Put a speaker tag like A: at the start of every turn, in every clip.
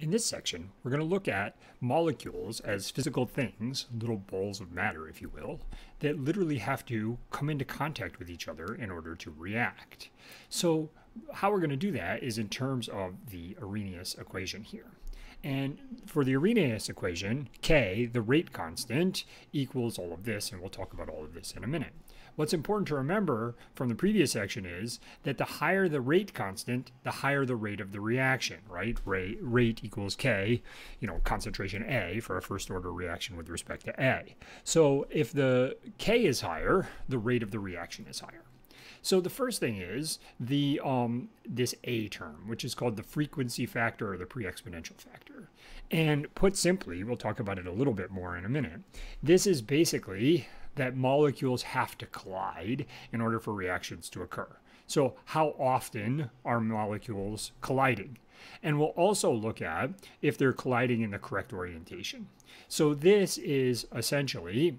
A: In this section, we're going to look at molecules as physical things, little balls of matter, if you will, that literally have to come into contact with each other in order to react. So how we're going to do that is in terms of the Arrhenius equation here. And for the Arrhenius equation, K, the rate constant, equals all of this, and we'll talk about all of this in a minute. What's important to remember from the previous section is that the higher the rate constant, the higher the rate of the reaction, right? Rate equals K, concentration A for a first order reaction with respect to A. So if the K is higher, the rate of the reaction is higher. So the first thing is this A term, which is called the frequency factor or the pre-exponential factor. And put simply, we'll talk about it a little bit more in a minute, this is basically that molecules have to collide in order for reactions to occur. So how often are molecules colliding? And we'll also look at if they're colliding in the correct orientation. So this is essentially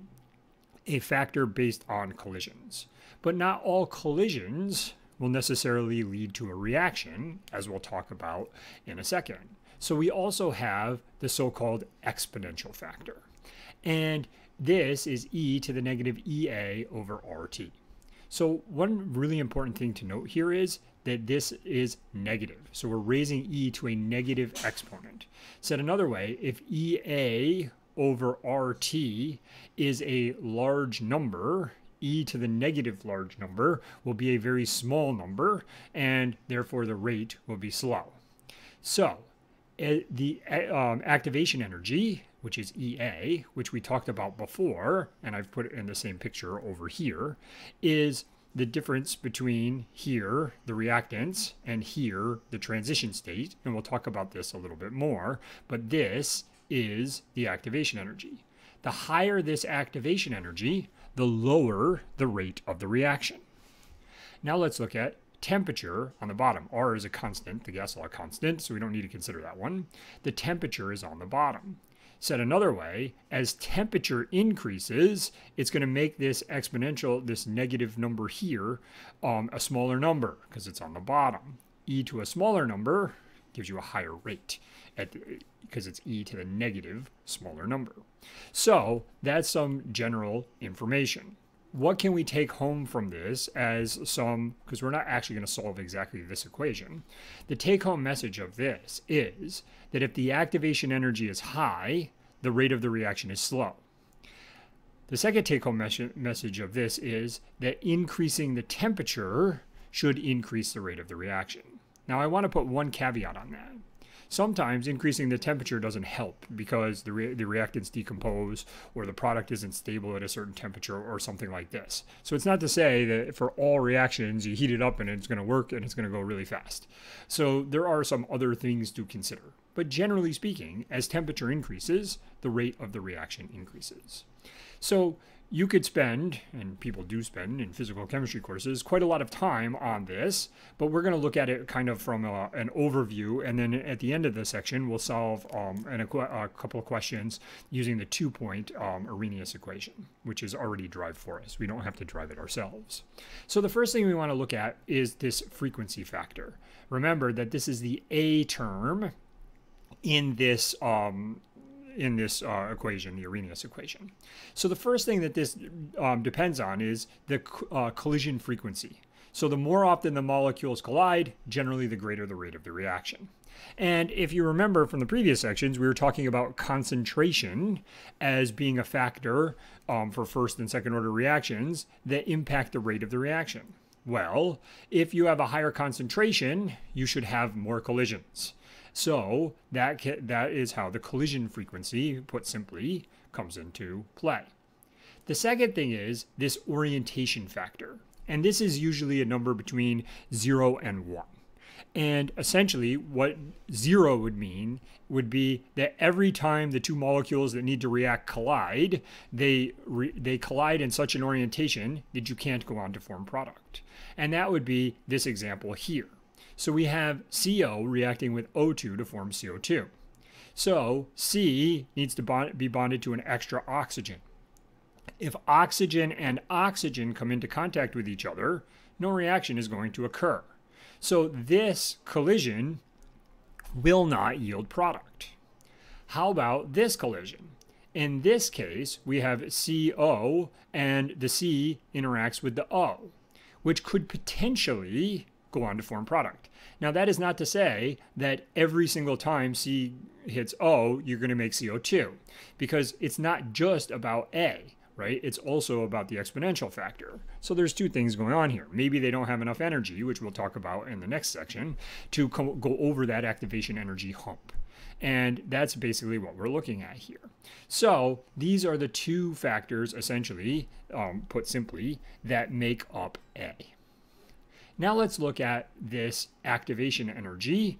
A: a factor based on collisions. But not all collisions will necessarily lead to a reaction, as we'll talk about in a second. So we also have the so-called exponential factor. And this is e to the negative EA over RT. So one really important thing to note here is that this is negative. So we're raising e to a negative exponent. Said another way, if EA over RT is a large number, e to the negative large number will be a very small number, and therefore the rate will be slow. So the activation energy, which is EA, which we talked about before, and I've put it in the same picture over here, is the difference between here, the reactants, and here, the transition state. And we'll talk about this a little bit more, but this is the activation energy. The higher this activation energy, the lower the rate of the reaction. Now let's look at temperature on the bottom. R is a constant, the gas law constant, so we don't need to consider that one. The temperature is on the bottom. Said another way, as temperature increases, it's going to make this exponential, this negative number here, a smaller number because it's on the bottom. E to a smaller number gives you a higher rate because it's e to the negative smaller number. So that's some general information. What can we take home from this as some, because we're not actually going to solve exactly this equation. The take-home message of this is that if the activation energy is high, the rate of the reaction is slow. The second take-home message of this is that increasing the temperature should increase the rate of the reaction. Now I want to put one caveat on that. Sometimes increasing the temperature doesn't help because the reactants decompose or the product isn't stable at a certain temperature or something like this. So it's not to say that for all reactions you heat it up and it's going to work and it's going to go really fast. So there are some other things to consider. But generally speaking, as temperature increases, the rate of the reaction increases. So you could spend, and people do spend in physical chemistry courses, quite a lot of time on this, but we're going to look at it kind of from an overview, and then at the end of the section, we'll solve a couple of questions using the two-point Arrhenius equation, which is already derived for us. We don't have to drive it ourselves. So the first thing we want to look at is this frequency factor. Remember that this is the A term in this equation, the Arrhenius equation. So the first thing that this depends on is the collision frequency. So the more often the molecules collide, generally the greater the rate of the reaction. And if you remember from the previous sections, we were talking about concentration as being a factor for first and second order reactions that impact the rate of the reaction. Well, if you have a higher concentration, you should have more collisions. So that is how the collision frequency, put simply, comes into play. The second thing is this orientation factor. And this is usually a number between 0 and 1. And essentially what 0 would mean would be that every time the two molecules that need to react collide, they collide in such an orientation that you can't go on to form product. And that would be this example here. So we have CO reacting with O2 to form CO2. So C needs to be bonded to an extra oxygen. If oxygen and oxygen come into contact with each other, no reaction is going to occur. So this collision will not yield product. How about this collision? In this case, we have CO and the C interacts with the O, which could potentially go on to form product. Now, that is not to say that every single time C hits O, you're going to make CO2, because it's not just about A, right? It's also about the exponential factor. So there's two things going on here. Maybe they don't have enough energy, which we'll talk about in the next section, to go over that activation energy hump. And that's basically what we're looking at here. So these are the two factors, essentially, put simply, that make up A. Now let's look at this activation energy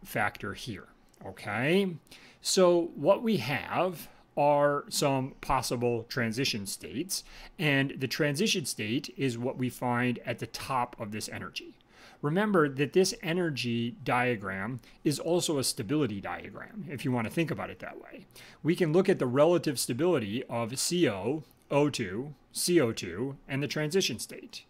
A: factor here, okay? So what we have are some possible transition states, and the transition state is what we find at the top of this energy. Remember that this energy diagram is also a stability diagram, if you want to think about it that way. We can look at the relative stability of CO, O2, CO2, and the transition state.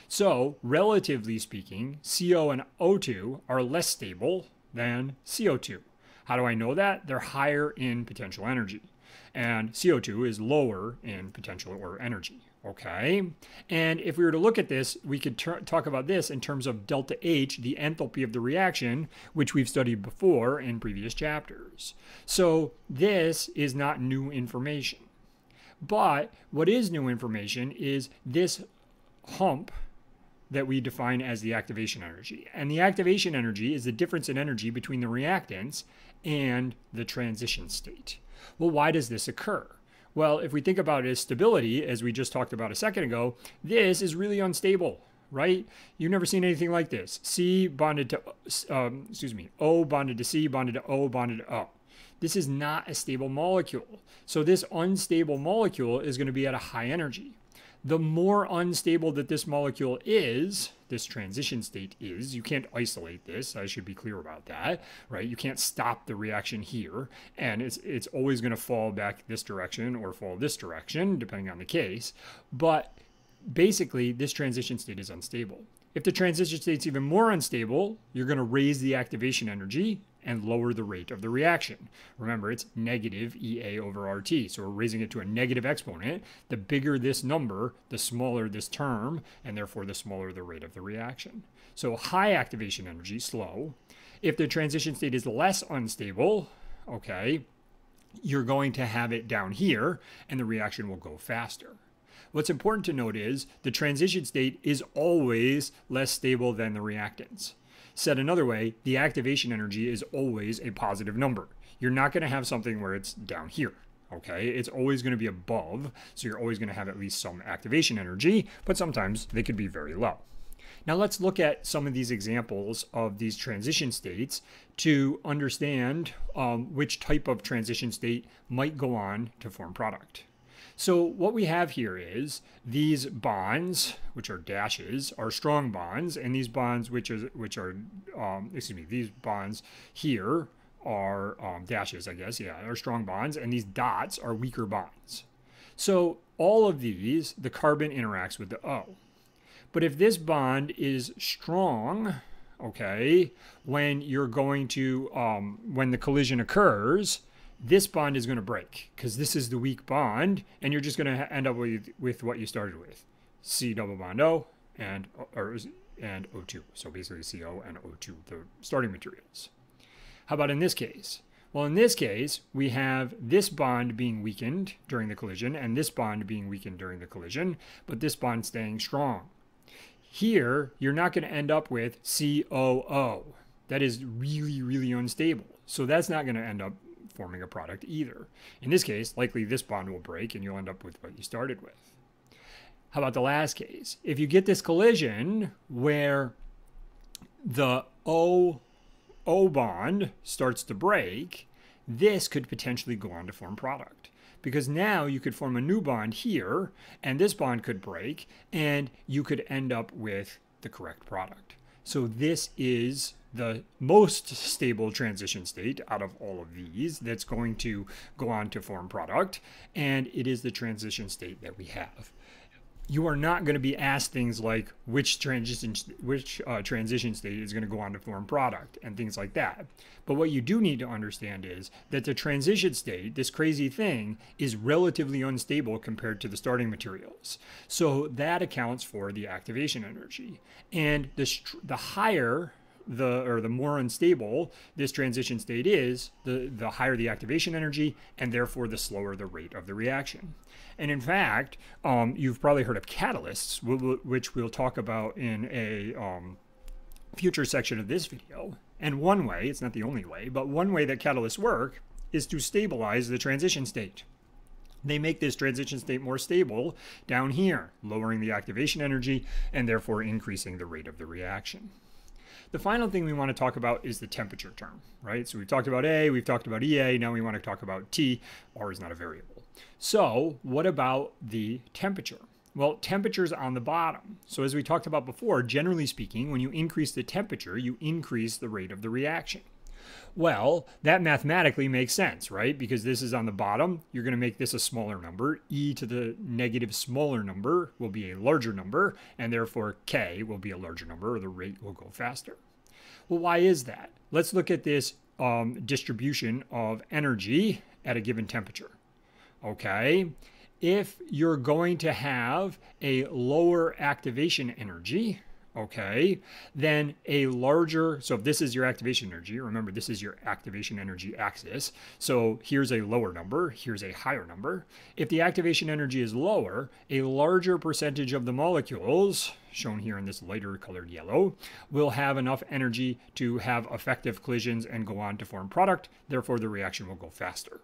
A: So, relatively speaking, CO and O2 are less stable than CO2. How do I know that? They're higher in potential energy, and CO2 is lower in potential or energy. Okay, and if we were to look at this, we could talk about this in terms of delta H, the enthalpy of the reaction, which we've studied before in previous chapters. So this is not new information. But what is new information is this hump that we define as the activation energy. And the activation energy is the difference in energy between the reactants and the transition state. Well, why does this occur? Well, if we think about it as stability, as we just talked about a second ago, this is really unstable, right? You've never seen anything like this. C bonded to, O bonded to C, bonded to O, bonded to O. This is not a stable molecule. So this unstable molecule is going to be at a high energy. The more unstable that this molecule is, this transition state is, you can't isolate this, I should be clear about that, right? You can't stop the reaction here, and it's always going to fall back this direction or fall this direction, depending on the case. But basically, this transition state is unstable. If the transition state's even more unstable, you're going to raise the activation energy and lower the rate of the reaction. Remember, it's negative EA over RT, so we're raising it to a negative exponent. The bigger this number, the smaller this term, and therefore the smaller the rate of the reaction. So high activation energy, slow. If the transition state is less unstable, okay, you're going to have it down here, and the reaction will go faster. What's important to note is the transition state is always less stable than the reactants. Said another way, the activation energy is always a positive number. You're not going to have something where it's down here, okay? It's always going to be above, so you're always going to have at least some activation energy, but sometimes they could be very low. Now let's look at some of these examples of these transition states to understand which type of transition state might go on to form product. So what we have here is these bonds, which are dashes, are strong bonds, and these bonds, these bonds here are dashes, I guess, yeah, are strong bonds, and these dots are weaker bonds. So all of these, the carbon interacts with the O. But if this bond is strong, okay, when you're going to, when the collision occurs, this bond is going to break because this is the weak bond, and you're just going to end up with what you started with, C double bond O and O2. So basically CO and O2, the starting materials. How about in this case? Well, in this case, we have this bond being weakened during the collision and this bond being weakened during the collision, but this bond staying strong. Here, you're not going to end up with COO. That is really, really unstable. So that's not going to end up forming a product either. In this case, likely this bond will break and you'll end up with what you started with. How about the last case? If you get this collision where the O bond starts to break, this could potentially go on to form product. Because now you could form a new bond here, and this bond could break, and you could end up with the correct product. So this is the most stable transition state out of all of these that's going to go on to form product, and it is the transition state that we have. you are not going to be asked things like which transition state is going to go on to form product and things like that. But what you do need to understand is that the transition state, this crazy thing, is relatively unstable compared to the starting materials. So that accounts for the activation energy. And the higher the more unstable this transition state is, the higher the activation energy, and therefore the slower the rate of the reaction. And in fact, you've probably heard of catalysts, which we'll talk about in a future section of this video. And one way, it's not the only way, but one way that catalysts work is to stabilize the transition state. They make this transition state more stable down here, lowering the activation energy and therefore increasing the rate of the reaction. The final thing we want to talk about is the temperature term, right? So we've talked about A, we've talked about EA, now we want to talk about T. R is not a variable. So what about the temperature? Well, temperature's on the bottom. So as we talked about before, generally speaking, when you increase the temperature, you increase the rate of the reaction. Well, that mathematically makes sense, right? Because this is on the bottom, you're going to make this a smaller number. E to the negative smaller number will be a larger number, and therefore K will be a larger number, or the rate will go faster. Well, why is that? Let's look at this distribution of energy at a given temperature. Okay, if you're going to have a lower activation energy, okay, then a larger, so if this is your activation energy, remember this is your activation energy axis, so here's a lower number, here's a higher number. If the activation energy is lower, a larger percentage of the molecules, shown here in this lighter colored yellow, will have enough energy to have effective collisions and go on to form product, therefore the reaction will go faster.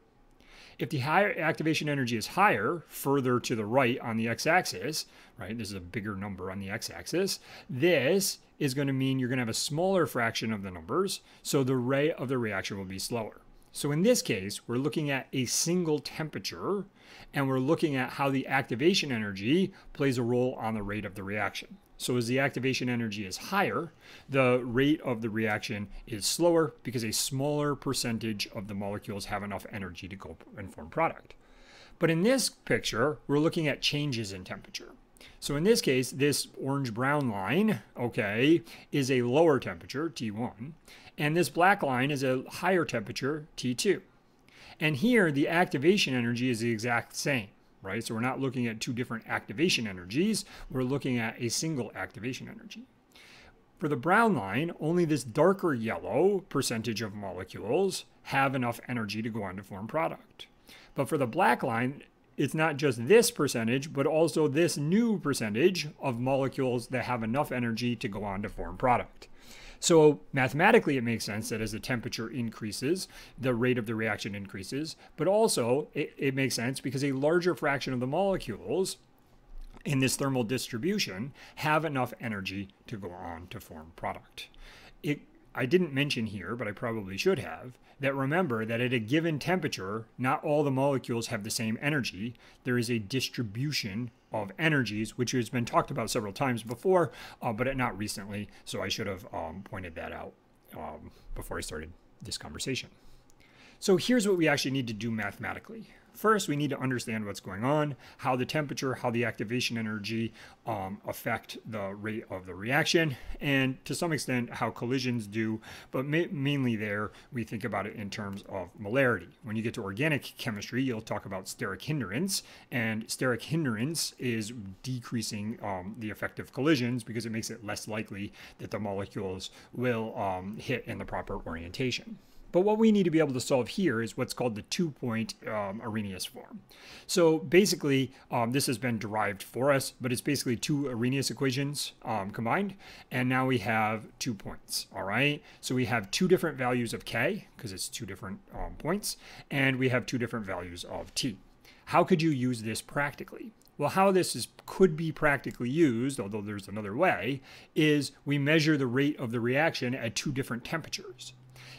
A: If the higher activation energy is higher, further to the right on the x-axis, right, this is a bigger number on the x-axis, this is going to mean you're going to have a smaller fraction of the numbers, so the rate of the reaction will be slower. So in this case, we're looking at a single temperature, and we're looking at how the activation energy plays a role on the rate of the reaction. So as the activation energy is higher, the rate of the reaction is slower because a smaller percentage of the molecules have enough energy to go and form product. But in this picture, we're looking at changes in temperature. So in this case, this orange-brown line, okay, is a lower temperature, T1, and this black line is a higher temperature, T2. And here, the activation energy is the exact same. Right? So we're not looking at two different activation energies, we're looking at a single activation energy. For the brown line, only this darker yellow percentage of molecules have enough energy to go on to form product. But for the black line, it's not just this percentage, but also this new percentage of molecules that have enough energy to go on to form product. So mathematically, it makes sense that as the temperature increases, the rate of the reaction increases, but also it makes sense because a larger fraction of the molecules in this thermal distribution have enough energy to go on to form product. I didn't mention here, but I probably should have, that remember that at a given temperature, not all the molecules have the same energy. There is a distribution of energies, which has been talked about several times before, but not recently, so I should have pointed that out before I started this conversation. So here's what we actually need to do mathematically. First, we need to understand what's going on, how the temperature, how the activation energy affect the rate of the reaction, and to some extent how collisions do, but mainly there we think about it in terms of molarity. When you get to organic chemistry, you'll talk about steric hindrance, and steric hindrance is decreasing the effect of collisions because it makes it less likely that the molecules will hit in the proper orientation. But what we need to be able to solve here is what's called the two-point Arrhenius form. So basically, this has been derived for us, but it's basically two Arrhenius equations combined, and now we have 2 points, all right? So we have two different values of K, because it's two different points, and we have two different values of T. How could you use this practically? Well, how this could be practically used, although there's another way, is we measure the rate of the reaction at two different temperatures.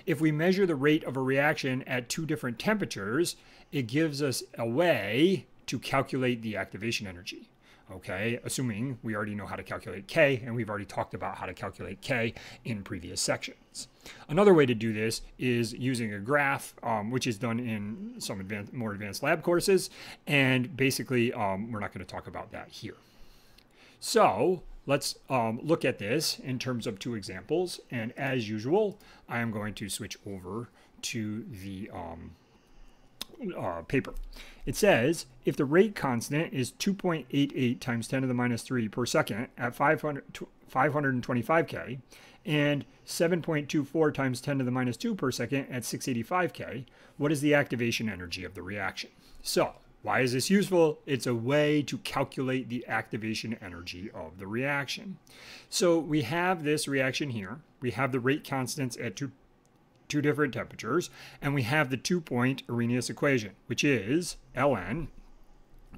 A: If we measure the rate of a reaction at two different temperatures, it gives us a way to calculate the activation energy, okay? Assuming we already know how to calculate K, and we've already talked about how to calculate K in previous sections. Another way to do this is using a graph, which is done in some more advanced lab courses, and basically we're not going to talk about that here. So let's look at this in terms of two examples. And as usual, I am going to switch over to the paper. It says if the rate constant is 2.88 times 10 to the minus 3 per second at 525K and 7.24 times 10 to the minus 2 per second at 685K, what is the activation energy of the reaction? So why is this useful? It's a way to calculate the activation energy of the reaction. So we have this reaction here. We have the rate constants at two different temperatures, and we have the 2-point Arrhenius equation, which is ln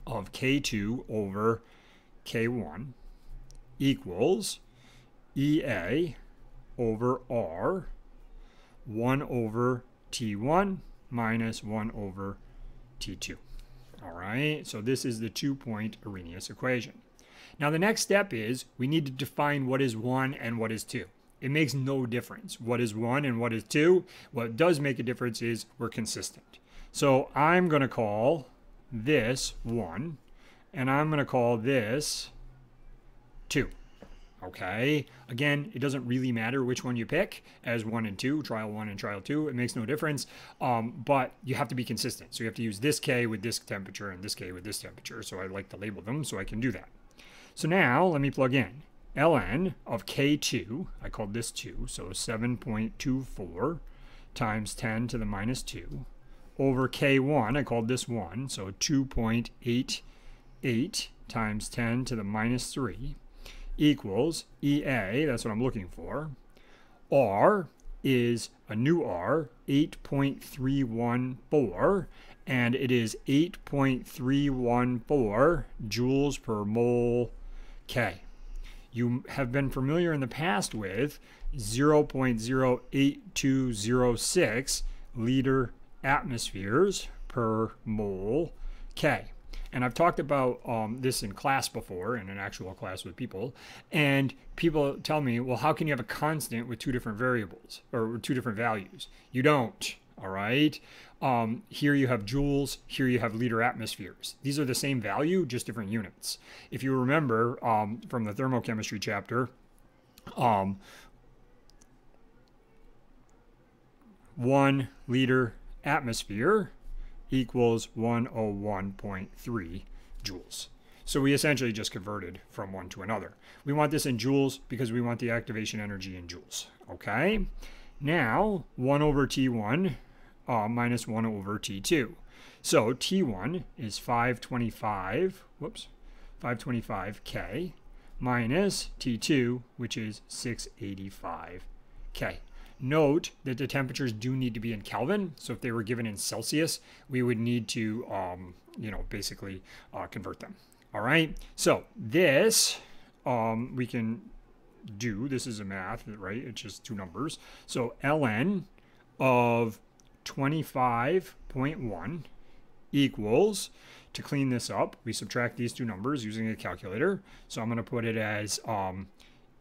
A: of K2 over K1 equals EA over R 1 over T1 minus 1 over T2. All right, so this is the 2-point Arrhenius equation. Now the next step is we need to define what is 1 and what is 2. It makes no difference what is 1 and what is 2. What does make a difference is we're consistent. So I'm going to call this 1, and I'm going to call this 2. Okay, again, it doesn't really matter which one you pick as 1 and 2, trial 1 and trial 2. It makes no difference, but you have to be consistent. So you have to use this K with this temperature and this K with this temperature. So I like to label them so I can do that. So now let me plug in. ln of K2, I called this 2, so 7.24 times 10 to the minus 2, over K1, I called this 1, so 2.88 times 10 to the minus 3, equals EA, that's what I'm looking for. R is a new R, 8.314, and it is 8.314 joules per mole K. You have been familiar in the past with 0.08206 liter atmospheres per mole K. And I've talked about this in class before, in an actual class with people, and people tell me, well, how can you have a constant with two different variables or two different values? You don't, all right? Here you have joules, here you have liter atmospheres. These are the same value, just different units. If you remember from the thermochemistry chapter, 1 liter atmosphere equals 101.3 joules. So we essentially just converted from one to another. We want this in joules because we want the activation energy in joules. Okay? Now, 1 over T1 minus 1 over T2. So T1 is 525K minus T2, which is 685K. Note that the temperatures do need to be in Kelvin. So if they were given in Celsius, we would need to, basically convert them. All right. So this we can do. This is a math, right? It's just two numbers. So ln of 25.1 equals, to clean this up, we subtract these two numbers using a calculator. So I'm going to put it as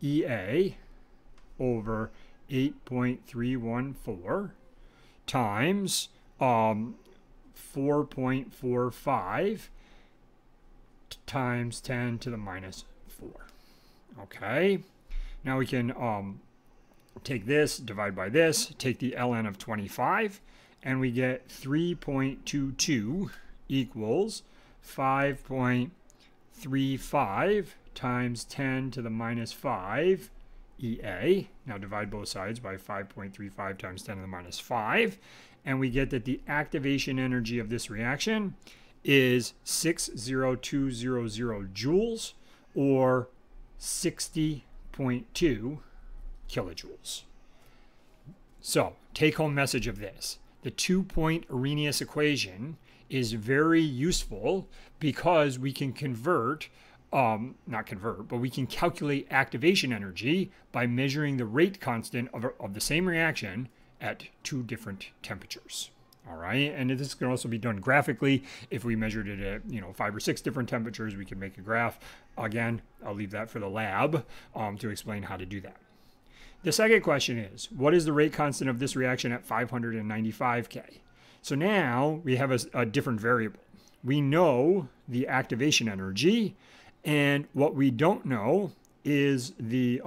A: EA over 8.314 times 4.45 times 10 to the minus 4. Okay, now we can take this, divide by this, take the ln of 25, and we get 3.22 equals 5.35 times 10 to the minus 5 EA. Now divide both sides by 5.35 times 10 to the minus 5. And we get that the activation energy of this reaction is 60200 joules, or 60.2 kilojoules. So, take-home message of this. The 2-point Arrhenius equation is very useful because we can convert not convert, but we can calculate activation energy by measuring the rate constant of the same reaction at two different temperatures. All right, and this can also be done graphically. If we measured it at 5 or 6 different temperatures, we can make a graph. Again, I'll leave that for the lab to explain how to do that. The second question is, what is the rate constant of this reaction at 595K? So now we have a different variable. We know the activation energy, And what we don't know is the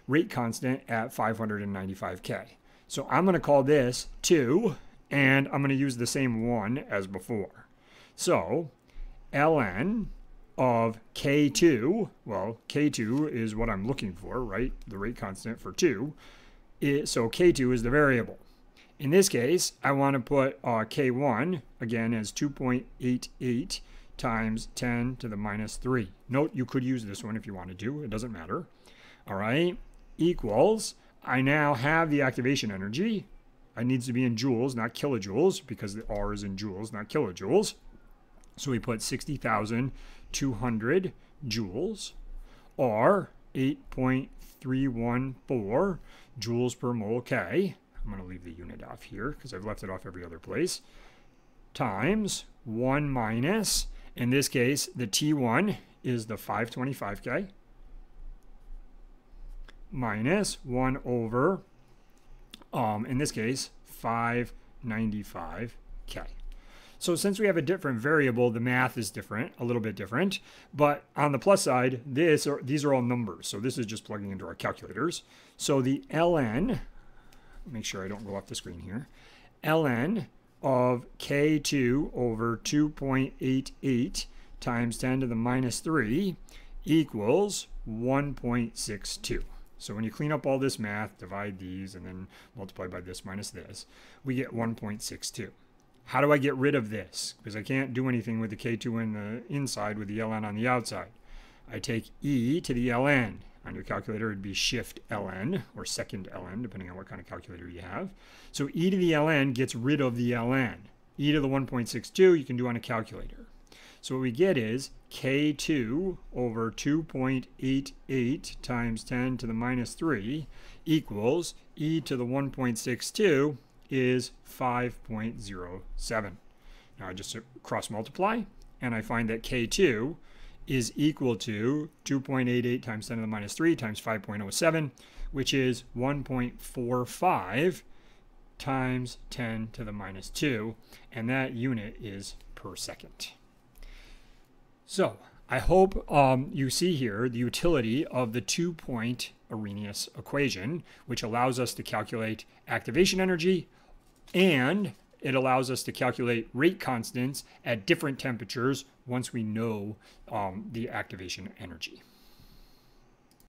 A: rate constant at 595K. So I'm going to call this 2, and I'm going to use the same 1 as before. So ln of K2, well, K2 is what I'm looking for, right? The rate constant for 2. So K2 is the variable. In this case, I want to put K1, again, as 2.88 times 10 to the minus 3. Note, you could use this one if you wanted to. It doesn't matter. All right, equals, I now have the activation energy. It needs to be in joules, not kilojoules, because the R is in joules, not kilojoules. So we put 60,200 joules, or 8.314 joules per mole K. I'm going to leave the unit off here because I've left it off every other place, times 1 minus, in this case, the T1 is the 525K, minus 1 over, in this case, 595K. So since we have a different variable, the math is different, a little bit different. But on the plus side, these are all numbers. So this is just plugging into our calculators. So the ln, make sure I don't go off the screen here, ln of K2 over 2.88 times 10 to the minus 3 equals 1.62. So when you clean up all this math, divide these, and then multiply by this minus this, we get 1.62. How do I get rid of this? Because I can't do anything with the K2 in the inside with the ln on the outside. I take e to the ln. On your calculator, it'd be shift ln, or second ln, depending on what kind of calculator you have. So e to the ln gets rid of the ln. E to the 1.62 you can do on a calculator. So what we get is K2 over 2.88 times 10 to the minus 3 equals e to the 1.62 is 5.07. Now I just cross multiply, and I find that K2 is equal to 2.88 times 10 to the minus 3 times 5.07, which is 1.45 times 10 to the minus 2, and that unit is per second. So I hope you see here the utility of the 2-point Arrhenius equation, which allows us to calculate activation energy, and it allows us to calculate rate constants at different temperatures once we know the activation energy.